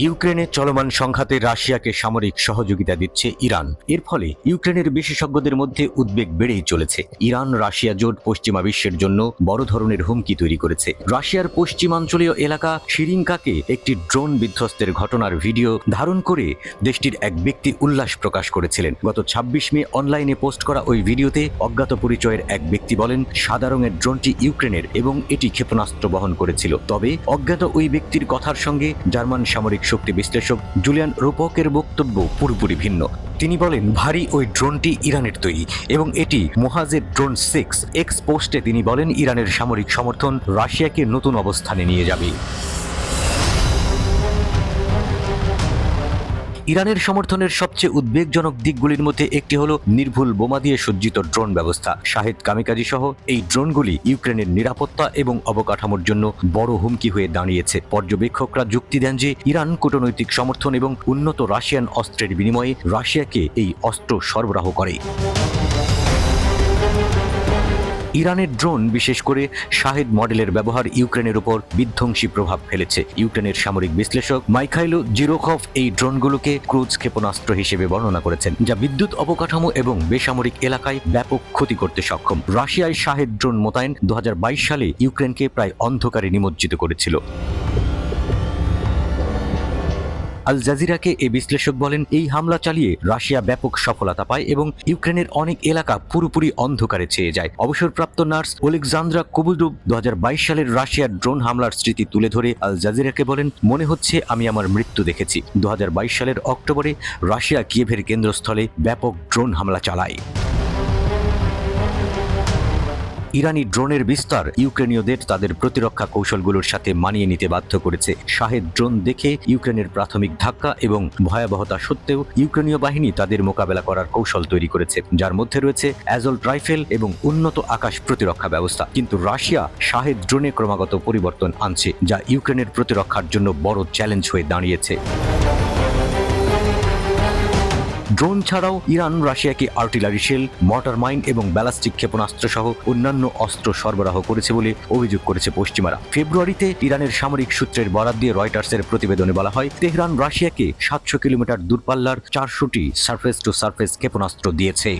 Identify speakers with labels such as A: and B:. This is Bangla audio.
A: ইউক্রেনে চলমান সংঘাতে রাশিয়াকে সামরিক সহযোগিতা দিচ্ছে ইরান। এর ফলে ইউক্রেনের বিশেষজ্ঞদের মধ্যে উদ্বেগ বেড়েই চলেছে। ইরান রাশিয়া জোট পশ্চিমা বিশ্বের জন্য বড় ধরনের হুমকি তৈরি করেছে। রাশিয়ার পশ্চিমাঞ্চলীয় এলাকা শিরিঙ্কাকে একটি ড্রোন বিধ্বস্তের ঘটনার ভিডিও ধারণ করে দেশটির এক ব্যক্তি উল্লাস প্রকাশ করেছিলেন। গত ২৬ মে অনলাইনে পোস্ট করা ওই ভিডিওতে অজ্ঞাত পরিচয়ের এক ব্যক্তি বলেন, সাদা রঙের ড্রোনটি ইউক্রেনের এবং এটি ক্ষেপণাস্ত্র বহন করেছিল। তবে অজ্ঞাত ওই ব্যক্তির কথার সঙ্গে জার্মান সামরিক শক্তি বিশ্লেষক জুলিয়ান রোপকের বক্তব্য পুরোপুরি ভিন্ন। তিনি বলেন, ভারী ওই ড্রোনটি ইরানের তৈরি এবং এটি মোহাজের ড্রোন 6। এক্স পোস্টে তিনি বলেন, ইরানের সামরিক সমর্থন রাশিয়াকে নতুন অবস্থানে নিয়ে যাবে। ইরানের সমর্থনের সবচেয়ে উদ্বেগজনক দিকগুলির মধ্যে একটি হলো নির্ভুল বোমা দিয়ে সজ্জিত ড্রোন ব্যবস্থা। শাহেদ কামিকাজি সহ এই ড্রোনগুলি ইউক্রেনের নিরাপত্তা এবং অবকাঠামোর জন্য বড় হুমকি হয়ে দাঁড়িয়েছে। পর্যবেক্ষকরা যুক্তি দেন যে ইরান কূটনৈতিক সমর্থন এবং উন্নত রাশিয়ান অস্ত্রের বিনিময়ে রাশিয়াকে এই অস্ত্র সরবরাহ করে। ইরানের ড্রোন, বিশেষ করে শাহেদ মডেলের ব্যবহার ইউক্রেনের উপর বিধ্বংসী প্রভাব ফেলেছে। ইউক্রেনের সামরিক বিশ্লেষক মাইখাইলো জিরোখভ এই ড্রোনগুলোকে ক্রুজ ক্ষেপণাস্ত্র হিসেবে বর্ণনা করেছেন, যা বিদ্যুৎ অবকাঠামো এবং বেসামরিক এলাকায় ব্যাপক ক্ষতি করতে সক্ষম। রাশিয়ায় শাহেদ ড্রোন মোতায়েন ২০২২ সালে ইউক্রেনকে প্রায় অন্ধকারে নিমজ্জিত করেছিল। আল জাজিরাকে এই বিশ্লেষক বলেন, এই হামলা চালিয়ে রাশিয়া ব্যাপক সফলতা পায় এবং ইউক্রেনের অনেক এলাকা পুরোপুরি অন্ধকারে ছেয়ে যায়। অবসরপ্রাপ্ত নার্স ওলেকজান্দ্রা কোবুলডুব ২০২২ সালের রাশিয়ার ড্রোন হামলার স্মৃতি তুলে ধরে আল জাজিরাকে বলেন, মনে হচ্ছে আমি আমার মৃত্যু দেখেছি। ২০২২ সালের অক্টোবরে রাশিয়া কিয়েভের কেন্দ্রস্থলে ব্যাপক ড্রোন হামলা চালায়। ইরানি ড্রোনের বিস্তার ইউক্রেনীয়দের তাদের প্রতিরক্ষা কৌশলগুলোর সাথে মানিয়ে নিতে বাধ্য করেছে। শাহেদ ড্রোন দেখে ইউক্রেনের প্রাথমিক ধাক্কা এবং ভয়াবহতা সত্ত্বেও ইউক্রেনীয় বাহিনী তাদের মোকাবেলা করার কৌশল তৈরি করেছে, যার মধ্যে রয়েছে অ্যাজল্ট রাইফেল এবং উন্নত আকাশ প্রতিরক্ষা ব্যবস্থা। কিন্তু রাশিয়া শাহেদ ড্রোনে ক্রমাগত পরিবর্তন আনছে, যা ইউক্রেনের প্রতিরক্ষার জন্য বড় চ্যালেঞ্জ হয়ে দাঁড়িয়েছে। ড্রোন ছাড়াও ইরান রাশিয়াকে আর্টিলারি শেল, মর্টার মাইন এবং ব্যালাস্টিক ক্ষেপণাস্ত্র সহ অন্যান্য অস্ত্র সরবরাহ করেছে বলে অভিযোগ করেছে পশ্চিমারা। ফেব্রুয়ারিতে ইরানের সামরিক সূত্রের বরাত দিয়ে রয়টার্সের প্রতিবেদনে বলা হয়, তেহরান রাশিয়াকে ৭০০ কিলোমিটার দূরপাল্লার ৪০০টি সারফেস টু সারফেস ক্ষেপণাস্ত্র দিয়েছে।